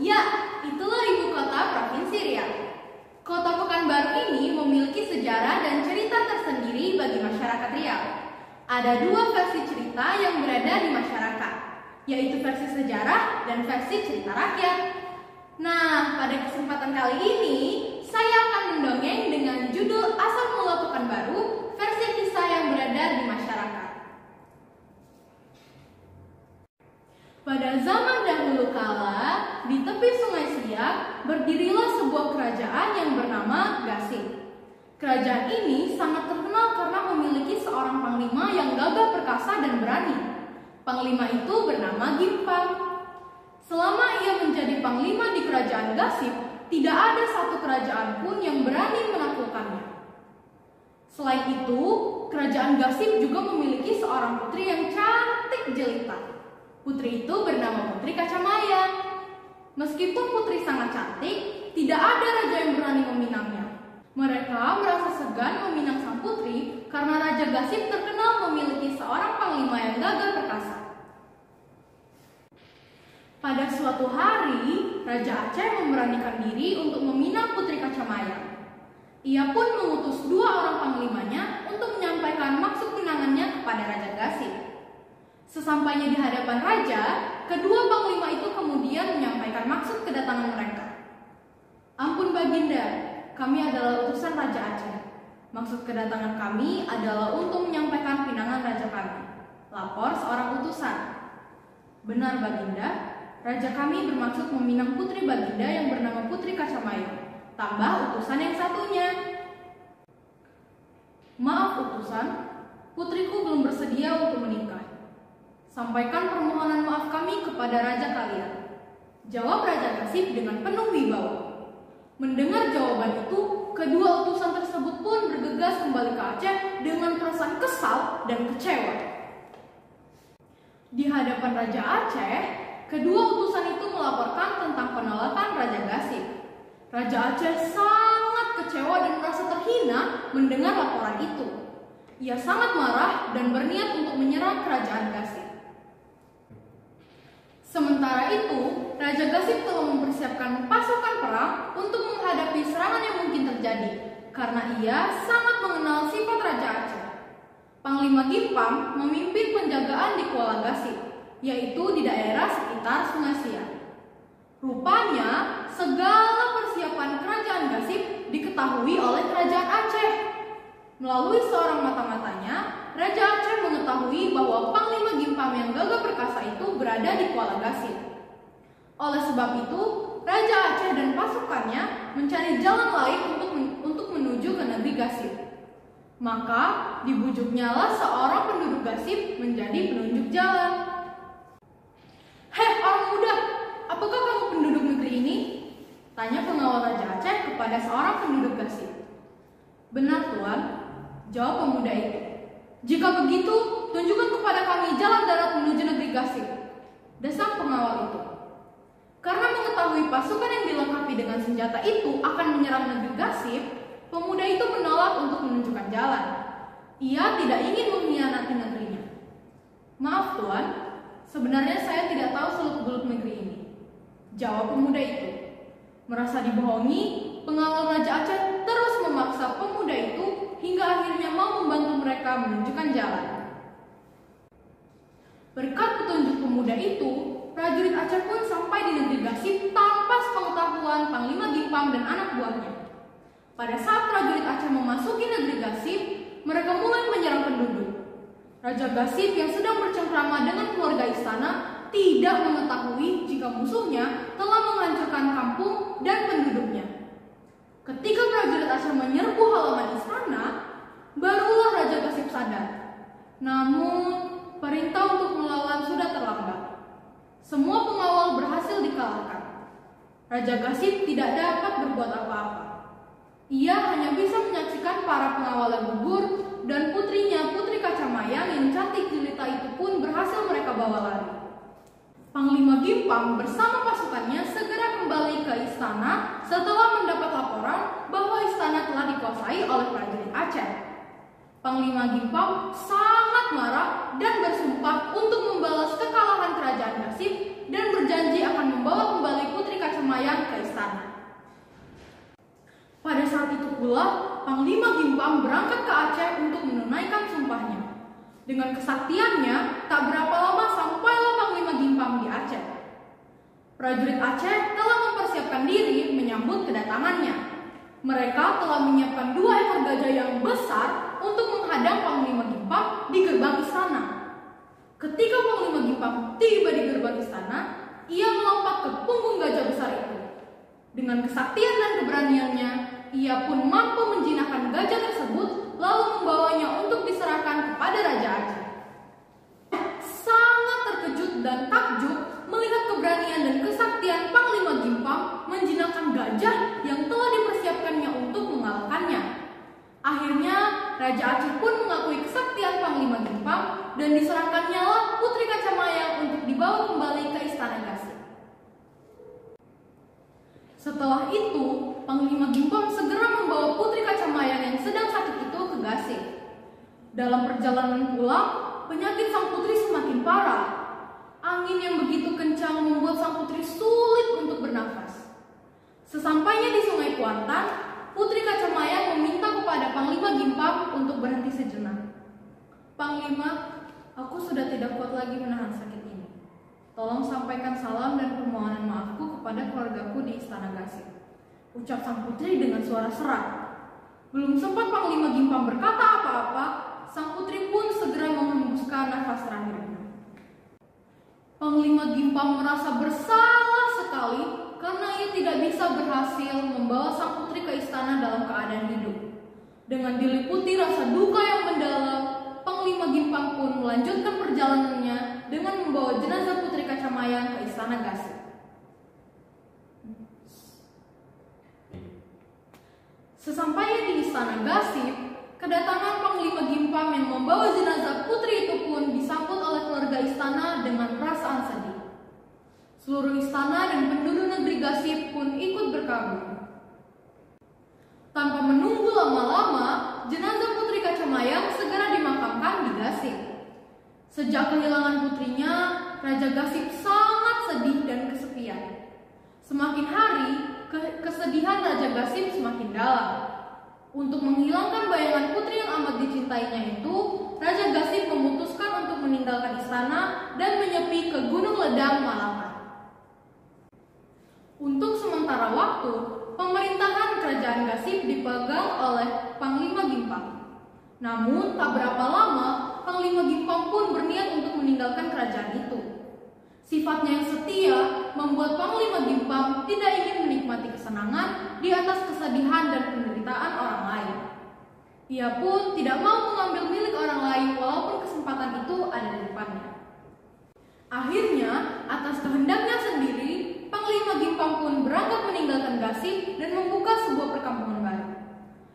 Ya, itulah ibu kota Provinsi Riau. Kota Pekanbaru ini memiliki sejarah dan cerita tersendiri bagi masyarakat Riau. Ada dua versi cerita yang berada di masyarakat, yaitu versi sejarah dan versi cerita rakyat. Nah, pada kesempatan kali ini, saya akan mendongeng dengan judul Asal Mula Pekanbaru, versi kisah yang berada di masyarakat. Pada zaman dahulu kala, di tepi Sungai Siak, berdirilah sebuah kerajaan yang bernama Gasing. Kerajaan ini sangat terkenal karena memiliki seorang panglima yang gagah perkasa dan berani. Panglima itu bernama Gimpang. Selama ia menjadi panglima di kerajaan Gasing, tidak ada satu kerajaan pun yang berani menaklukkannya. Selain itu, kerajaan Gasing juga memiliki seorang putri yang cantik jelita. Putri itu bernama Putri Kacamaya. Meskipun putri sangat cantik, tidak ada raja yang berani meminangnya. Mereka merasa segan meminang sang putri karena Raja Gasing terkenal memiliki seorang panglima yang gagah perkasa. Pada suatu hari, Raja Aceh memberanikan diri untuk meminang Putri Kacamaya. Ia pun mengutus dua orang panglimanya untuk menyampaikan maksud pinangannya kepada Raja Gasing. Sesampainya di hadapan raja, kedua panglima itu kemudian menyampaikan maksud kedatangan mereka. Ampun Baginda, kami adalah utusan Raja Aceh. Maksud kedatangan kami adalah untuk menyampaikan pinangan raja kami, lapor seorang utusan. Benar Baginda, raja kami bermaksud meminang putri Baginda yang bernama Putri Kacamaya, tambah utusan yang satunya. Maaf utusan, putriku belum bersedia untuk menikah. Sampaikan permohonan maaf kami kepada raja kalian, jawab Raja Gasing dengan penuh wibawa. Mendengar jawaban itu, kedua utusan tersebut pun bergegas kembali ke Aceh dengan perasaan kesal dan kecewa. Di hadapan Raja Aceh, kedua utusan itu melaporkan tentang penolakan Raja Gasing. Raja Aceh sangat kecewa dan merasa terhina mendengar laporan itu. Ia sangat marah dan berniat untuk menyerang kerajaan Gasing. Sementara itu, Raja Gasing telah mempersiapkan pasukan perang untuk menghadapi serangan yang mungkin terjadi, karena ia sangat mengenal sifat Raja Aceh. Panglima Gimpang memimpin penjagaan di Kuala Gasing, yaitu di daerah sekitar Sungai Siak. Rupanya, segala persiapan kerajaan Gasing diketahui oleh kerajaan Aceh. Melalui seorang mata-matanya, Raja Aceh mengetahui bahwa Panglima Gimpang yang gagah perkasa itu berada di Kuala Gasing. Oleh sebab itu, Raja Aceh dan pasukannya mencari jalan lain untuk menuju ke negeri Gasing. Maka, dibujuknyalah seorang penduduk Gasing menjadi penunjuk jalan. Hei orang muda, apakah kamu penduduk negeri ini? Tanya pengawal Raja Aceh kepada seorang penduduk Gasing. Benar Tuan, jawab pemuda itu. Jika begitu, tunjukkan kepada kami jalan darat menuju negeri Gasing, desam pengawal itu. Karena mengetahui pasukan yang dilengkapi dengan senjata itu akan menyerang negeri Gasing, pemuda itu menolak untuk menunjukkan jalan. Ia tidak ingin mengkhianati negerinya. Maaf Tuan, sebenarnya saya tidak tahu seluk-beluk negeri ini, jawab pemuda itu. Merasa dibohongi, pengawal Raja Aceh terus memaksa pemuda itu hingga akhirnya mau membantu mereka menunjukkan jalan. Berkat petunjuk pemuda itu, prajurit Aceh pun sampai di negeri Gasing tanpa sepengetahuan Panglima Gimpang dan anak buahnya. Pada saat prajurit Aceh memasuki negeri Gasing, mereka mulai menyerang penduduk. Raja Gasing yang sedang bercengkrama dengan keluarga istana tidak mengetahui jika musuhnya telah menghancurkan kampung dan penduduknya. Ketika prajurit Aceh menyerbu halaman istana, barulah Raja Gasing sadar. Namun, perintah untuk melawan sudah terlambat. Semua pengawal berhasil dikalahkan. Raja Gasing tidak dapat berbuat apa-apa. Ia hanya bisa menyaksikan para pengawal yang gugur dan putrinya, Putri Kacamaya yang cantik jelita itu pun berhasil mereka bawa lari. Panglima Gimpang bersama pasukannya segera kembali ke istana setelah mendapat laporan bahwa istana telah dikuasai oleh prajurit Aceh. Panglima Gimpang sangat marah dan bersumpah untuk membalas kekalahan kerajaan Gasing dan berjanji akan membawa kembali Putri Kacamaya Panglima Gimpang berangkat ke Aceh untuk menunaikan sumpahnya. Dengan kesaktiannya, tak berapa lama sampailah Panglima Gimpang di Aceh. Prajurit Aceh telah mempersiapkan diri menyambut kedatangannya. Mereka telah menyiapkan 2 ekor gajah yang besar untuk menghadang Panglima Gimpang di gerbang istana. Ketika Panglima Gimpang tiba di gerbang istana, ia melompat ke punggung gajah besar itu. Dengan kesaktian dan keberaniannya, ia pun mampu menjinakkan gajah tersebut lalu membawanya untuk diserahkan kepada Raja Aceh. Sangat terkejut dan takjub melihat keberanian dan kesaktian Panglima Gimpang menjinakkan gajah yang telah dipersiapkannya untuk mengalahkannya. Akhirnya, Raja Aceh pun mengakui kesaktian Panglima Gimpang dan diserahkannya lah Putri Kacamayang untuk dibawa kembali ke Istana Gasif. Setelah itu, Panglima Gimpang segera membawa Putri Kacamayang yang sedang sakit itu ke Gasif. Dalam perjalanan pulang, penyakit sang putri semakin parah. Angin yang begitu kencang membuat sang putri sulit untuk bernafas. Sesampainya di Sungai Kuantan, Putri Kacamayang meminta kepada Panglima Gimpang untuk berhenti sejenak. "Panglima, aku sudah tidak kuat lagi menahan sakit ini. Tolong sampaikan salam dan permohonan maafku kepada keluargaku di Istana Gasif," ucap sang putri dengan suara serak. Belum sempat Panglima Gimpang berkata apa-apa, sang putri pun segera menghembuskan nafas terakhirnya. Panglima Gimpang merasa bersalah sekali karena ia tidak bisa berhasil membawa sang putri ke istana dalam keadaan hidup. Dengan diliputi rasa duka yang mendalam, Panglima Gimpang pun melanjutkan perjalanannya dengan membawa jenazah Putri Kacamayang ke Istana Gasif. Sesampainya di Istana Gasif, kedatangan Panglima Gimpang yang membawa jenazah putri itu pun disambut oleh keluarga istana dengan perasaan sedih. Seluruh istana dan penduduk negeri Gasif pun ikut berkabung. Tanpa menunggu lama-lama, jenazah Putri Kacamayang segera dimakamkan di Gasif. Sejak kehilangan putrinya, Raja Gasif sangat sedih dan kesepian. Semakin hari, kesedihan Raja Gasif semakin dalam. Untuk menghilangkan bayangan putri yang amat dicintainya itu, Raja Gasif memutuskan untuk meninggalkan istana dan menyepi ke Gunung Ledang, Malaka. Untuk sementara waktu, pemerintahan kerajaan Gasif dipegang oleh Panglima Gimpang. Namun, tak berapa lama, Panglima Gimpang pun berniat untuk meninggalkan kerajaan itu. Sifatnya yang setia membuat Panglima Gimpang tidak ingin menikmati kesenangan di atas kesedihan dan penderitaan orang lain. Ia pun tidak mau mengambil milik orang lain walaupun kesempatan itu ada di depannya. Akhirnya, atas kehendaknya sendiri, Panglima Gimpang pun berangkat meninggalkan Gasif dan membuka sebuah perkampungan baru.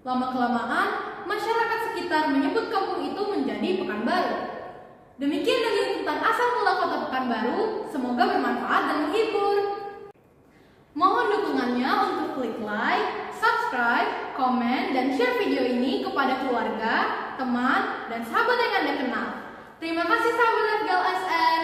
Lama-kelamaan, masyarakat sekitar menyebut kampung itu menjadi Pekanbaru. Demikian dari tentang asal mula kota Pekanbaru, semoga bermanfaat dan menghibur. Mohon dukungannya untuk klik like, subscribe, komen, dan share video ini kepada keluarga, teman, dan sahabat yang Anda kenal. Terima kasih sahabat FGL SN.